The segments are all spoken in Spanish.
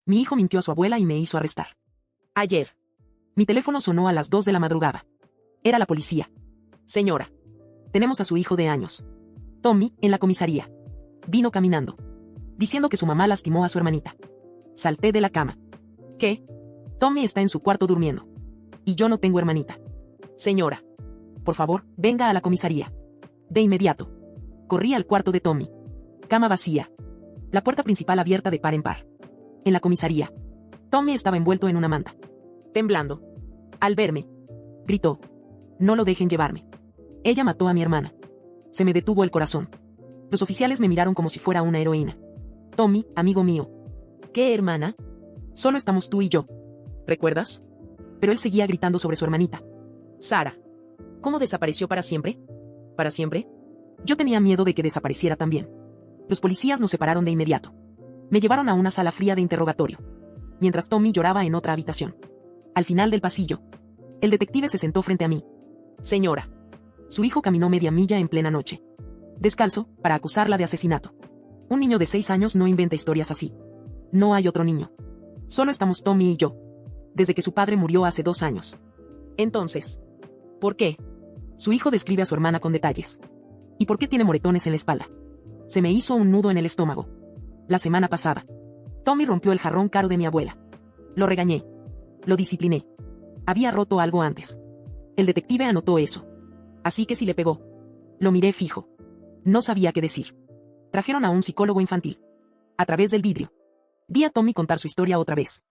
Mi hijo mintió a su abuela y me hizo arrestar. Ayer. Mi teléfono sonó a las 2 de la madrugada. Era la policía. Señora. Tenemos a su hijo de años. Tommy, en la comisaría. Vino caminando. Diciendo que su mamá lastimó a su hermanita. Salté de la cama. ¿Qué? Tommy está en su cuarto durmiendo. Y yo no tengo hermanita. Señora. Por favor, venga a la comisaría. De inmediato. Corrí al cuarto de Tommy. Cama vacía. La puerta principal abierta de par en par. En la comisaría. Tommy estaba envuelto en una manta. Temblando. Al verme. Gritó. No lo dejen llevarme. Ella mató a mi hermana. Se me detuvo el corazón. Los oficiales me miraron como si fuera una heroína. Tommy, amigo mío. ¿Qué hermana? Solo estamos tú y yo. ¿Recuerdas? Pero él seguía gritando sobre su hermanita. Sara. ¿Cómo desapareció para siempre? ¿Para siempre? Yo tenía miedo de que desapareciera también. Los policías nos separaron de inmediato. Me llevaron a una sala fría de interrogatorio. Mientras Tommy lloraba en otra habitación. Al final del pasillo. El detective se sentó frente a mí. Señora. Su hijo caminó media milla en plena noche. Descalzo, para acusarla de asesinato. Un niño de 6 años no inventa historias así. No hay otro niño. Solo estamos Tommy y yo. Desde que su padre murió hace 2 años. Entonces. ¿Por qué? Su hijo describe a su hermana con detalles. ¿Y por qué tiene moretones en la espalda? Se me hizo un nudo en el estómago. La semana pasada. Tommy rompió el jarrón caro de mi abuela. Lo regañé. Lo discipliné. Había roto algo antes. El detective anotó eso. Así que sí le pegó. Lo miré fijo. No sabía qué decir. Trajeron a un psicólogo infantil. A través del vidrio. Vi a Tommy contar su historia otra vez.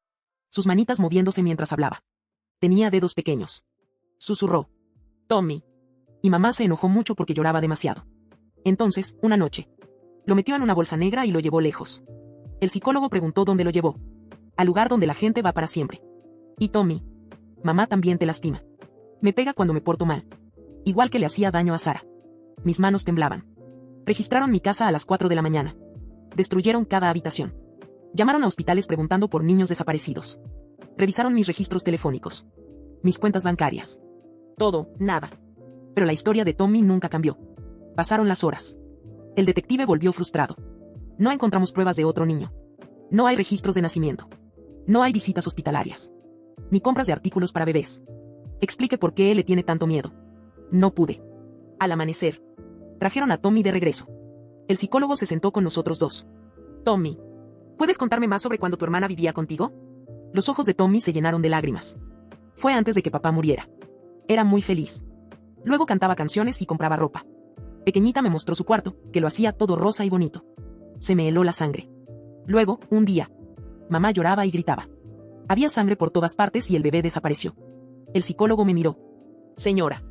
Sus manitas moviéndose mientras hablaba. Tenía dedos pequeños. Susurró. Tommy. Y mamá se enojó mucho porque lloraba demasiado. Entonces, una noche. Lo metió en una bolsa negra y lo llevó lejos. El psicólogo preguntó dónde lo llevó. Al lugar donde la gente va para siempre. Y Tommy. Mamá también te lastima. Me pega cuando me porto mal. Igual que le hacía daño a Sara. Mis manos temblaban. Registraron mi casa a las 4 de la mañana. Destruyeron cada habitación. Llamaron a hospitales preguntando por niños desaparecidos. Revisaron mis registros telefónicos. Mis cuentas bancarias. Todo, nada. Pero la historia de Tommy nunca cambió. Pasaron las horas. El detective volvió frustrado. No encontramos pruebas de otro niño. No hay registros de nacimiento. No hay visitas hospitalarias. Ni compras de artículos para bebés. Explique por qué él le tiene tanto miedo. No pude. Al amanecer. Trajeron a Tommy de regreso. El psicólogo se sentó con nosotros dos. Tommy. ¿Puedes contarme más sobre cuando tu hermana vivía contigo? Los ojos de Tommy se llenaron de lágrimas. Fue antes de que papá muriera. Era muy feliz. Luego cantaba canciones y compraba ropa. Pequeñita me mostró su cuarto, que lo hacía todo rosa y bonito. Se me heló la sangre. Luego, un día. Mamá lloraba y gritaba. Había sangre por todas partes y el bebé desapareció. El psicólogo me miró. Señora.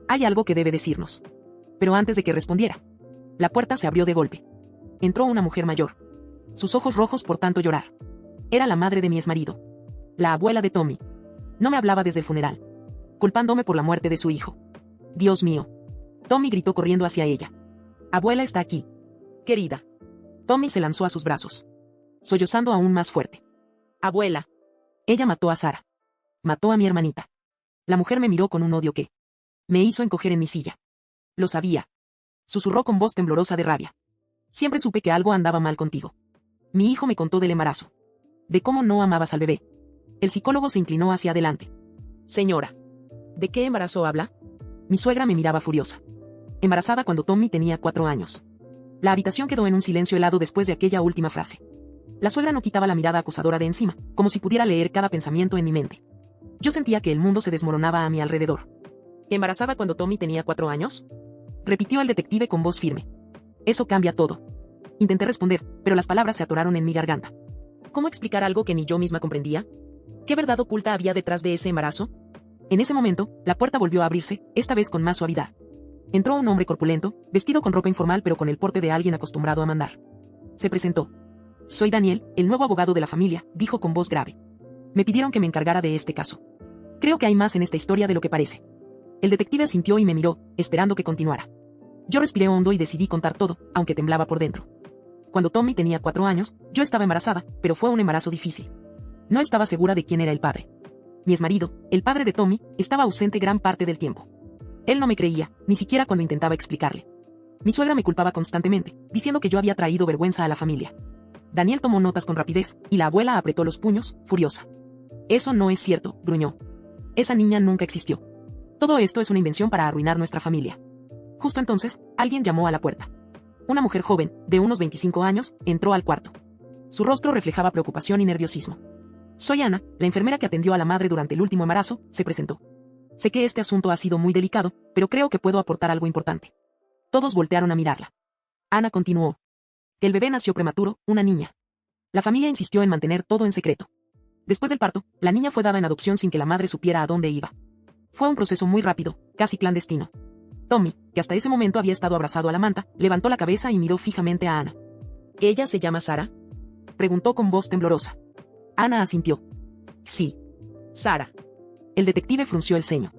Hay algo que debe decirnos. Pero antes de que respondiera. La puerta se abrió de golpe. Entró una mujer mayor. Sus ojos rojos por tanto llorar. Era la madre de mi exmarido. La abuela de Tommy. No me hablaba desde el funeral. Culpándome por la muerte de su hijo. Dios mío. Tommy gritó corriendo hacia ella. Abuela está aquí. Querida. Tommy se lanzó a sus brazos. Sollozando aún más fuerte. Abuela. Ella mató a Sara. Mató a mi hermanita. La mujer me miró con un odio que me hizo encoger en mi silla. Lo sabía. Susurró con voz temblorosa de rabia. Siempre supe que algo andaba mal contigo. Mi hijo me contó del embarazo. De cómo no amabas al bebé. El psicólogo se inclinó hacia adelante. Señora. ¿De qué embarazo habla? Mi suegra me miraba furiosa. Embarazada cuando Tommy tenía 4 años. La habitación quedó en un silencio helado después de aquella última frase. La suegra no quitaba la mirada acusadora de encima, como si pudiera leer cada pensamiento en mi mente. Yo sentía que el mundo se desmoronaba a mi alrededor. ¿Embarazada cuando Tommy tenía 4 años? Repitió el detective con voz firme. Eso cambia todo. Intenté responder, pero las palabras se atoraron en mi garganta. ¿Cómo explicar algo que ni yo misma comprendía? ¿Qué verdad oculta había detrás de ese embarazo? En ese momento, la puerta volvió a abrirse, esta vez con más suavidad. Entró un hombre corpulento, vestido con ropa informal pero con el porte de alguien acostumbrado a mandar. Se presentó. Soy Daniel, el nuevo abogado de la familia, dijo con voz grave. Me pidieron que me encargara de este caso. Creo que hay más en esta historia de lo que parece. El detective asintió y me miró, esperando que continuara. Yo respiré hondo y decidí contar todo, aunque temblaba por dentro. Cuando Tommy tenía 4 años, yo estaba embarazada, pero fue un embarazo difícil. No estaba segura de quién era el padre. Mi exmarido, el padre de Tommy, estaba ausente gran parte del tiempo. Él no me creía, ni siquiera cuando intentaba explicarle. Mi suegra me culpaba constantemente, diciendo que yo había traído vergüenza a la familia. Daniel tomó notas con rapidez, y la abuela apretó los puños, furiosa. Eso no es cierto, gruñó. Esa niña nunca existió. Todo esto es una invención para arruinar nuestra familia. Justo entonces, alguien llamó a la puerta. Una mujer joven, de unos 25 años, entró al cuarto. Su rostro reflejaba preocupación y nerviosismo. Soy Ana, la enfermera que atendió a la madre durante el último embarazo, se presentó. Sé que este asunto ha sido muy delicado, pero creo que puedo aportar algo importante. Todos voltearon a mirarla. Ana continuó. El bebé nació prematuro, una niña. La familia insistió en mantener todo en secreto. Después del parto, la niña fue dada en adopción sin que la madre supiera a dónde iba. Fue un proceso muy rápido, casi clandestino. Tommy, que hasta ese momento había estado abrazado a la manta, levantó la cabeza y miró fijamente a Ana. ¿Ella se llama Sara?, preguntó con voz temblorosa. Ana asintió. Sí. Sara. El detective frunció el ceño.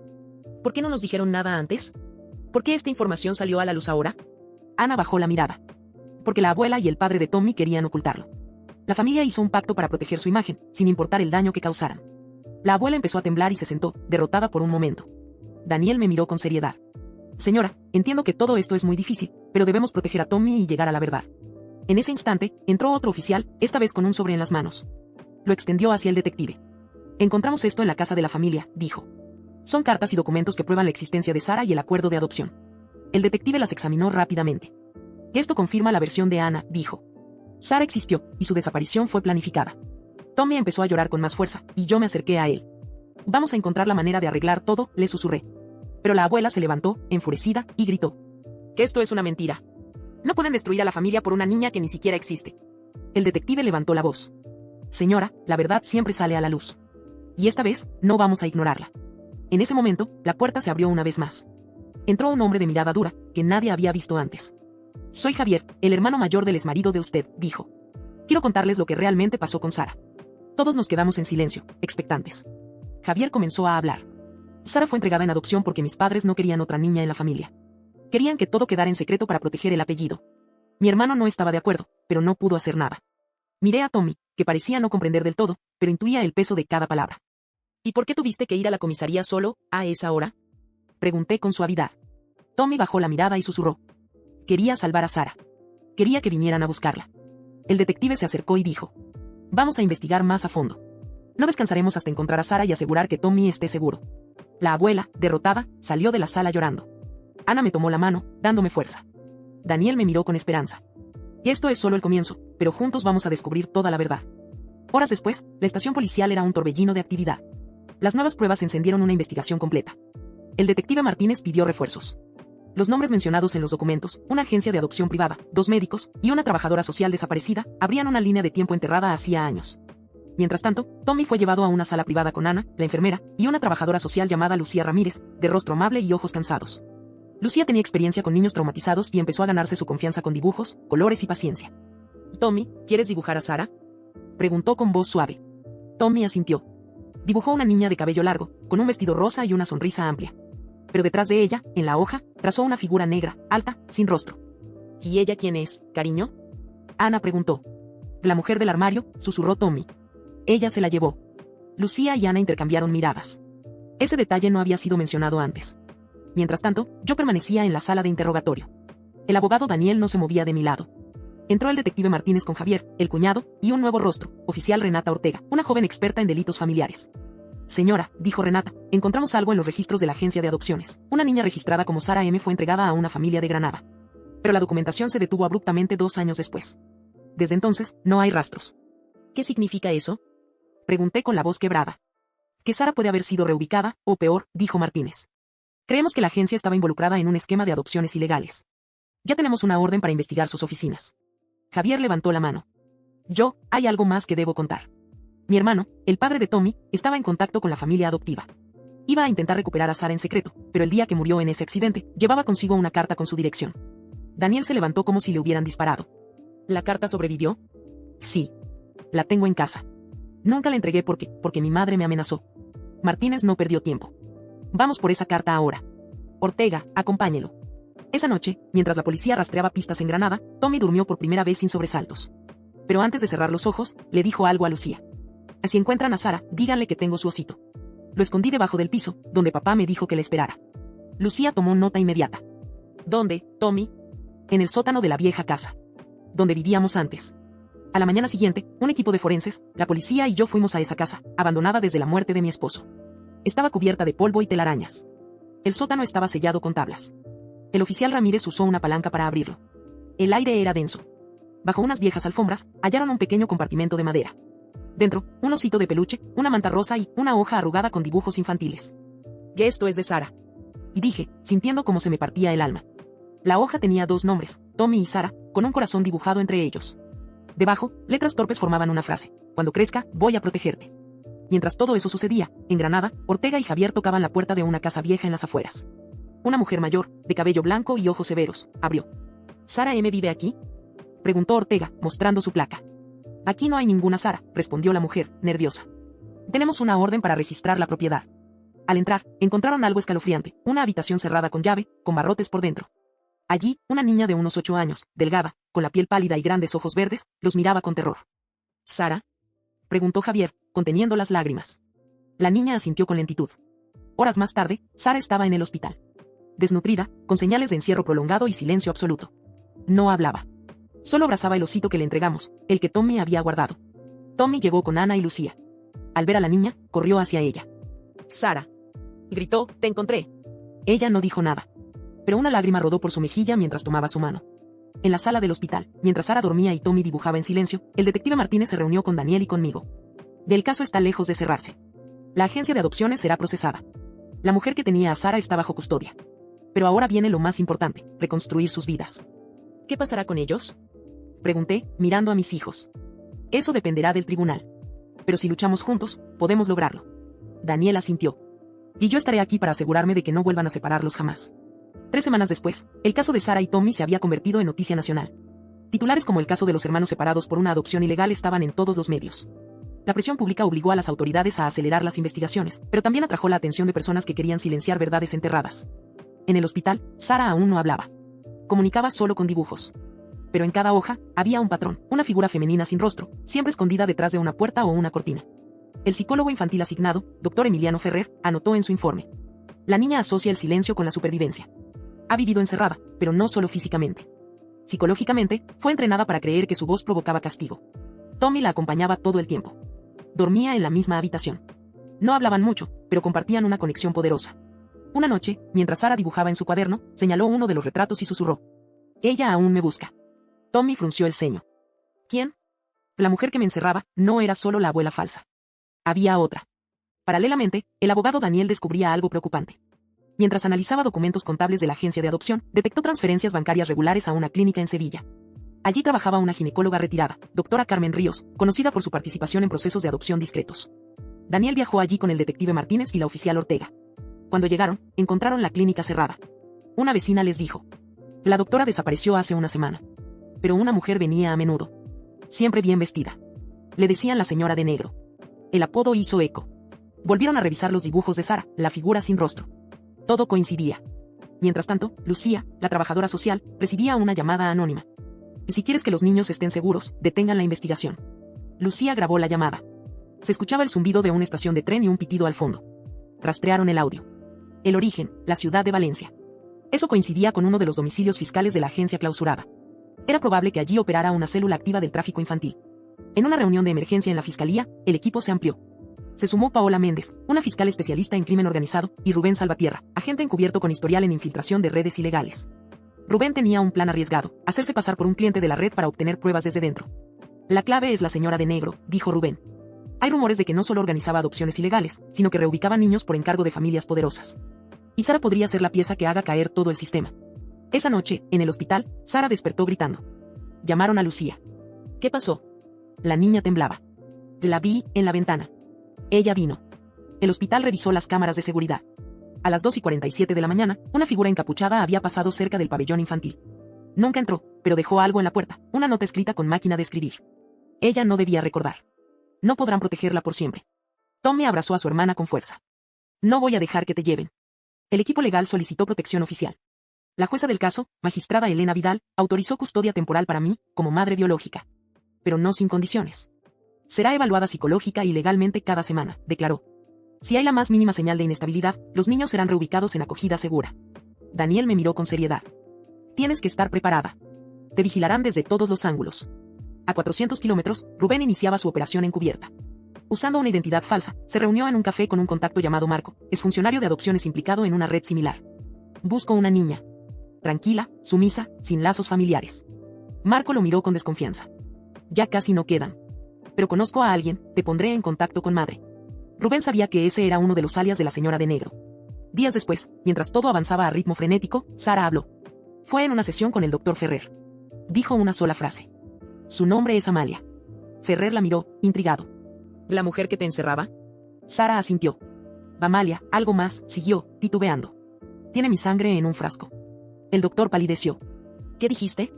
¿Por qué no nos dijeron nada antes? ¿Por qué esta información salió a la luz ahora? Ana bajó la mirada. Porque la abuela y el padre de Tommy querían ocultarlo. La familia hizo un pacto para proteger su imagen, sin importar el daño que causaran. La abuela empezó a temblar y se sentó, derrotada por un momento. Daniel me miró con seriedad. Señora, entiendo que todo esto es muy difícil, pero debemos proteger a Tommy y llegar a la verdad. En ese instante, entró otro oficial, esta vez con un sobre en las manos. Lo extendió hacia el detective. Encontramos esto en la casa de la familia, dijo. Son cartas y documentos que prueban la existencia de Sara y el acuerdo de adopción. El detective las examinó rápidamente. Esto confirma la versión de Ana, dijo. Sara existió, y su desaparición fue planificada. Tommy empezó a llorar con más fuerza, y yo me acerqué a él. Vamos a encontrar la manera de arreglar todo, le susurré. Pero la abuela se levantó, enfurecida, y gritó. Que esto es una mentira. No pueden destruir a la familia por una niña que ni siquiera existe. El detective levantó la voz. Señora, la verdad siempre sale a la luz. Y esta vez, no vamos a ignorarla. En ese momento, la puerta se abrió una vez más. Entró un hombre de mirada dura, que nadie había visto antes. Soy Javier, el hermano mayor del exmarido de usted, dijo. Quiero contarles lo que realmente pasó con Sara. Todos nos quedamos en silencio, expectantes. Javier comenzó a hablar. Sara fue entregada en adopción porque mis padres no querían otra niña en la familia. Querían que todo quedara en secreto para proteger el apellido. Mi hermano no estaba de acuerdo, pero no pudo hacer nada. Miré a Tommy, que parecía no comprender del todo, pero intuía el peso de cada palabra. ¿Y por qué tuviste que ir a la comisaría solo, a esa hora?, pregunté con suavidad. Tommy bajó la mirada y susurró. Quería salvar a Sara. Quería que vinieran a buscarla. El detective se acercó y dijo. Vamos a investigar más a fondo. No descansaremos hasta encontrar a Sara y asegurar que Tommy esté seguro. La abuela, derrotada, salió de la sala llorando. Ana me tomó la mano, dándome fuerza. Daniel me miró con esperanza. Y esto es solo el comienzo, pero juntos vamos a descubrir toda la verdad. Horas después, la estación policial era un torbellino de actividad. Las nuevas pruebas encendieron una investigación completa. El detective Martínez pidió refuerzos. Los nombres mencionados en los documentos, una agencia de adopción privada, 2 médicos y una trabajadora social desaparecida, abrían una línea de tiempo enterrada hacía años. Mientras tanto, Tommy fue llevado a una sala privada con Ana, la enfermera, y una trabajadora social llamada Lucía Ramírez, de rostro amable y ojos cansados. Lucía tenía experiencia con niños traumatizados y empezó a ganarse su confianza con dibujos, colores y paciencia. Tommy, ¿quieres dibujar a Sara?, preguntó con voz suave. Tommy asintió. Dibujó una niña de cabello largo, con un vestido rosa y una sonrisa amplia. Pero detrás de ella, en la hoja, trazó una figura negra, alta, sin rostro. ¿Y ella quién es, cariño?, Ana preguntó. La mujer del armario, susurró Tommy. Ella se la llevó. Lucía y Ana intercambiaron miradas. Ese detalle no había sido mencionado antes. Mientras tanto, yo permanecía en la sala de interrogatorio. El abogado Daniel no se movía de mi lado. Entró el detective Martínez con Javier, el cuñado, y un nuevo rostro, oficial Renata Ortega, una joven experta en delitos familiares. Señora, dijo Renata, encontramos algo en los registros de la agencia de adopciones. Una niña registrada como Sara M. fue entregada a una familia de Granada. Pero la documentación se detuvo abruptamente 2 años después. Desde entonces, no hay rastros. ¿Qué significa eso?, pregunté con la voz quebrada. Que Sara puede haber sido reubicada, o peor, dijo Martínez. Creemos que la agencia estaba involucrada en un esquema de adopciones ilegales. Ya tenemos una orden para investigar sus oficinas. Javier levantó la mano. Hay algo más que debo contar. Mi hermano, el padre de Tommy, estaba en contacto con la familia adoptiva. Iba a intentar recuperar a Sara en secreto, pero el día que murió en ese accidente, llevaba consigo una carta con su dirección. Daniel se levantó como si le hubieran disparado. ¿La carta sobrevivió? Sí. La tengo en casa. Nunca la entregué porque mi madre me amenazó. Martínez no perdió tiempo. Vamos por esa carta ahora. Ortega, acompáñelo. Esa noche, mientras la policía rastreaba pistas en Granada, Tommy durmió por primera vez sin sobresaltos. Pero antes de cerrar los ojos, le dijo algo a Lucía. Si encuentran a Sara, díganle que tengo su osito. Lo escondí debajo del piso, donde papá me dijo que le esperara. Lucía tomó nota inmediata. ¿Dónde, Tommy? En el sótano de la vieja casa. Donde vivíamos antes. A la mañana siguiente, un equipo de forenses, la policía y yo fuimos a esa casa, abandonada desde la muerte de mi esposo. Estaba cubierta de polvo y telarañas. El sótano estaba sellado con tablas. El oficial Ramírez usó una palanca para abrirlo. El aire era denso. Bajo unas viejas alfombras, hallaron un pequeño compartimento de madera. Dentro, un osito de peluche, una manta rosa y una hoja arrugada con dibujos infantiles. «¿Qué esto es de Sara?», y dije, sintiendo cómo se me partía el alma. La hoja tenía 2 nombres, Tommy y Sara, con un corazón dibujado entre ellos. Debajo, letras torpes formaban una frase: «Cuando crezca, voy a protegerte». Mientras todo eso sucedía, en Granada, Ortega y Javier tocaban la puerta de una casa vieja en las afueras. Una mujer mayor, de cabello blanco y ojos severos, abrió. «¿Sara M. vive aquí?», preguntó Ortega, mostrando su placa. «Aquí no hay ninguna Sara», respondió la mujer, nerviosa. «Tenemos una orden para registrar la propiedad». Al entrar, encontraron algo escalofriante, una habitación cerrada con llave, con barrotes por dentro. Allí, una niña de unos 8 años, delgada, con la piel pálida y grandes ojos verdes, los miraba con terror. «¿Sara?», preguntó Javier, conteniendo las lágrimas. La niña asintió con lentitud. Horas más tarde, Sara estaba en el hospital. Desnutrida, con señales de encierro prolongado y silencio absoluto. No hablaba. Solo abrazaba el osito que le entregamos, el que Tommy había guardado. Tommy llegó con Ana y Lucía. Al ver a la niña, corrió hacia ella. «Sara», gritó, «te encontré». Ella no dijo nada. Pero una lágrima rodó por su mejilla mientras tomaba su mano. En la sala del hospital, mientras Sara dormía y Tommy dibujaba en silencio, el detective Martínez se reunió con Daniel y conmigo. El caso está lejos de cerrarse. La agencia de adopciones será procesada. La mujer que tenía a Sara está bajo custodia. Pero ahora viene lo más importante, reconstruir sus vidas. «¿Qué pasará con ellos?», pregunté, mirando a mis hijos. «Eso dependerá del tribunal. Pero si luchamos juntos, podemos lograrlo». Daniel asintió. «Y yo estaré aquí para asegurarme de que no vuelvan a separarlos jamás». 3 semanas después, el caso de Sara y Tommy se había convertido en noticia nacional. Titulares como el caso de los hermanos separados por una adopción ilegal estaban en todos los medios. La presión pública obligó a las autoridades a acelerar las investigaciones, pero también atrajo la atención de personas que querían silenciar verdades enterradas. En el hospital, Sara aún no hablaba. Comunicaba solo con dibujos. Pero en cada hoja, había un patrón, una figura femenina sin rostro, siempre escondida detrás de una puerta o una cortina. El psicólogo infantil asignado, Dr. Emiliano Ferrer, anotó en su informe. La niña asocia el silencio con la supervivencia. Ha vivido encerrada, pero no solo físicamente. Psicológicamente, fue entrenada para creer que su voz provocaba castigo. Tommy la acompañaba todo el tiempo. Dormía en la misma habitación. No hablaban mucho, pero compartían una conexión poderosa. Una noche, mientras Sara dibujaba en su cuaderno, señaló uno de los retratos y susurró: «Ella aún me busca». Tommy frunció el ceño. «¿Quién?». La mujer que me encerraba no era solo la abuela falsa. Había otra. Paralelamente, el abogado Daniel descubría algo preocupante. Mientras analizaba documentos contables de la agencia de adopción, detectó transferencias bancarias regulares a una clínica en Sevilla. Allí trabajaba una ginecóloga retirada, doctora Carmen Ríos, conocida por su participación en procesos de adopción discretos. Daniel viajó allí con el detective Martínez y la oficial Ortega. Cuando llegaron, encontraron la clínica cerrada. Una vecina les dijo: «La doctora desapareció hace una semana. Pero una mujer venía a menudo. Siempre bien vestida. Le decían la señora de negro». El apodo hizo eco. Volvieron a revisar los dibujos de Sara, la figura sin rostro. Todo coincidía. Mientras tanto, Lucía, la trabajadora social, recibía una llamada anónima. «Si quieres que los niños estén seguros, detengan la investigación». Lucía grabó la llamada. Se escuchaba el zumbido de una estación de tren y un pitido al fondo. Rastrearon el audio. El origen, la ciudad de Valencia. Eso coincidía con uno de los domicilios fiscales de la agencia clausurada. Era probable que allí operara una célula activa del tráfico infantil. En una reunión de emergencia en la fiscalía, el equipo se amplió. Se sumó Paola Méndez, una fiscal especialista en crimen organizado, y Rubén Salvatierra, agente encubierto con historial en infiltración de redes ilegales. Rubén tenía un plan arriesgado: hacerse pasar por un cliente de la red para obtener pruebas desde dentro. «La clave es la señora de negro», dijo Rubén. Hay rumores de que no solo organizaba adopciones ilegales, sino que reubicaba niños por encargo de familias poderosas. Y Sara podría ser la pieza que haga caer todo el sistema. Esa noche, en el hospital, Sara despertó gritando. Llamaron a Lucía. «¿Qué pasó?». La niña temblaba. «La vi en la ventana». Ella vino. El hospital revisó las cámaras de seguridad. A las 2:47 de la mañana, una figura encapuchada había pasado cerca del pabellón infantil. Nunca entró, pero dejó algo en la puerta, una nota escrita con máquina de escribir. Ella no debía recordar. No podrán protegerla por siempre. Tommy abrazó a su hermana con fuerza. «No voy a dejar que te lleven». El equipo legal solicitó protección oficial. La jueza del caso, magistrada Elena Vidal, autorizó custodia temporal para mí, como madre biológica. Pero no sin condiciones. «Será evaluada psicológica y legalmente cada semana», declaró. «Si hay la más mínima señal de inestabilidad, los niños serán reubicados en acogida segura». Daniel me miró con seriedad. «Tienes que estar preparada. Te vigilarán desde todos los ángulos». A 400 kilómetros, Rubén iniciaba su operación encubierta. Usando una identidad falsa, se reunió en un café con un contacto llamado Marco, exfuncionario de adopciones implicado en una red similar. Busco una niña. Tranquila, sumisa, sin lazos familiares. Marco lo miró con desconfianza. Ya casi no quedan. Pero conozco a alguien, te pondré en contacto con madre. Rubén sabía que ese era uno de los alias de la señora de negro. Días después, mientras todo avanzaba a ritmo frenético, Sara habló. Fue en una sesión con el doctor Ferrer. Dijo una sola frase. Su nombre es Amalia. Ferrer la miró, intrigado. ¿La mujer que te encerraba? Sara asintió. Amalia, algo más, siguió, titubeando. Tiene mi sangre en un frasco. El doctor palideció. ¿Qué dijiste?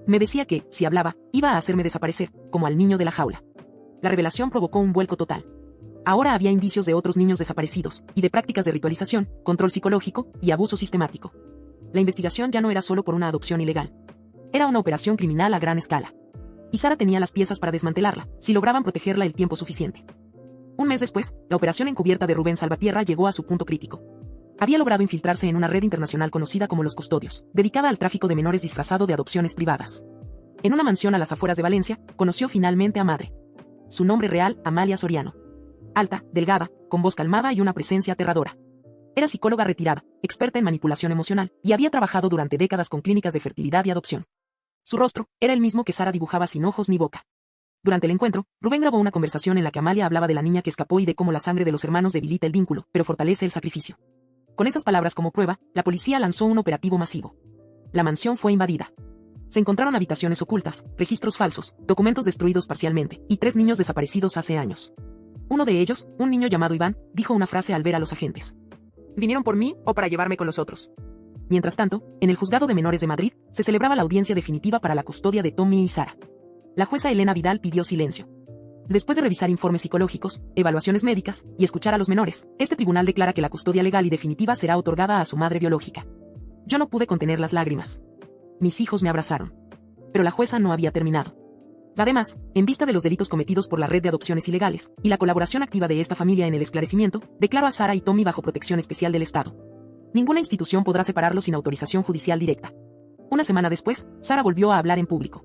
Me decía que, si hablaba, iba a hacerme desaparecer, como al niño de la jaula. La revelación provocó un vuelco total. Ahora había indicios de otros niños desaparecidos, y de prácticas de ritualización, control psicológico, y abuso sistemático. La investigación ya no era solo por una adopción ilegal. Era una operación criminal a gran escala. Y Sara tenía las piezas para desmantelarla, si lograban protegerla el tiempo suficiente. Un mes después, la operación encubierta de Rubén Salvatierra llegó a su punto crítico. Había logrado infiltrarse en una red internacional conocida como Los Custodios, dedicada al tráfico de menores disfrazado de adopciones privadas. En una mansión a las afueras de Valencia, conoció finalmente a madre. Su nombre real, Amalia Soriano. Alta, delgada, con voz calmada y una presencia aterradora. Era psicóloga retirada, experta en manipulación emocional, y había trabajado durante décadas con clínicas de fertilidad y adopción. Su rostro era el mismo que Sara dibujaba sin ojos ni boca. Durante el encuentro, Rubén grabó una conversación en la que Amalia hablaba de la niña que escapó y de cómo la sangre de los hermanos debilita el vínculo, pero fortalece el sacrificio. Con esas palabras como prueba, la policía lanzó un operativo masivo. La mansión fue invadida. Se encontraron habitaciones ocultas, registros falsos, documentos destruidos parcialmente, y 3 niños desaparecidos hace años. Uno de ellos, un niño llamado Iván, dijo una frase al ver a los agentes. ¿Vinieron por mí o para llevarme con los otros? Mientras tanto, en el Juzgado de Menores de Madrid, se celebraba la audiencia definitiva para la custodia de Tommy y Sara. La jueza Elena Vidal pidió silencio. Después de revisar informes psicológicos, evaluaciones médicas y escuchar a los menores, este tribunal declara que la custodia legal y definitiva será otorgada a su madre biológica. Yo no pude contener las lágrimas. Mis hijos me abrazaron. Pero la jueza no había terminado. Además, en vista de los delitos cometidos por la red de adopciones ilegales y la colaboración activa de esta familia en el esclarecimiento, declaró a Sara y Tommy bajo protección especial del Estado. Ninguna institución podrá separarlos sin autorización judicial directa. Una semana después, Sara volvió a hablar en público.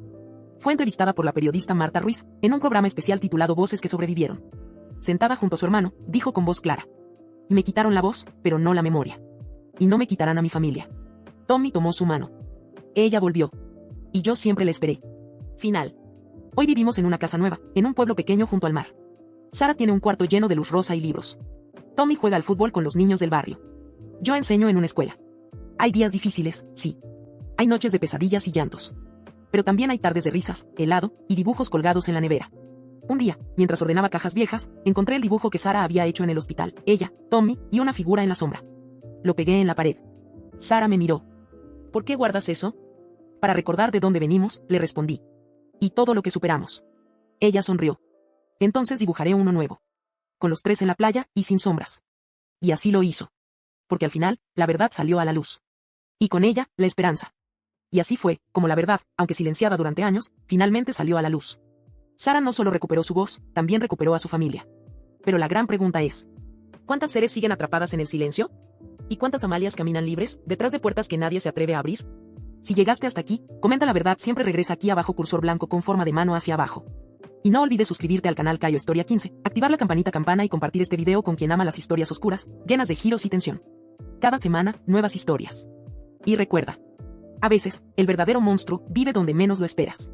Fue entrevistada por la periodista Marta Ruiz, en un programa especial titulado Voces que sobrevivieron. Sentada junto a su hermano, dijo con voz clara. Me quitaron la voz, pero no la memoria. Y no me quitarán a mi familia. Tommy tomó su mano. Ella volvió. Y yo siempre la esperé. Final. Hoy vivimos en una casa nueva, en un pueblo pequeño junto al mar. Sara tiene un cuarto lleno de luz rosa y libros. Tommy juega al fútbol con los niños del barrio. Yo enseño en una escuela. Hay días difíciles, sí. Hay noches de pesadillas y llantos. Pero también hay tardes de risas, helado y dibujos colgados en la nevera. Un día, mientras ordenaba cajas viejas, encontré el dibujo que Sara había hecho en el hospital, ella, Tommy y una figura en la sombra. Lo pegué en la pared. Sara me miró. ¿Por qué guardas eso? Para recordar de dónde venimos, le respondí. Y todo lo que superamos. Ella sonrió. Entonces dibujaré uno nuevo. Con los 3 en la playa y sin sombras. Y así lo hizo. Porque al final, la verdad salió a la luz. Y con ella, la esperanza. Y así fue, como la verdad, aunque silenciada durante años, finalmente salió a la luz. Sara no solo recuperó su voz, también recuperó a su familia. Pero la gran pregunta es, ¿cuántas seres siguen atrapadas en el silencio? ¿Y cuántas Amalias caminan libres, detrás de puertas que nadie se atreve a abrir? Si llegaste hasta aquí, comenta la verdad, siempre regresa aquí abajo cursor blanco con forma de mano hacia abajo. Y no olvides suscribirte al canal Cayo Historia 15, activar la campanita campana y compartir este video con quien ama las historias oscuras, llenas de giros y tensión. Cada semana, nuevas historias. Y recuerda, a veces, el verdadero monstruo vive donde menos lo esperas.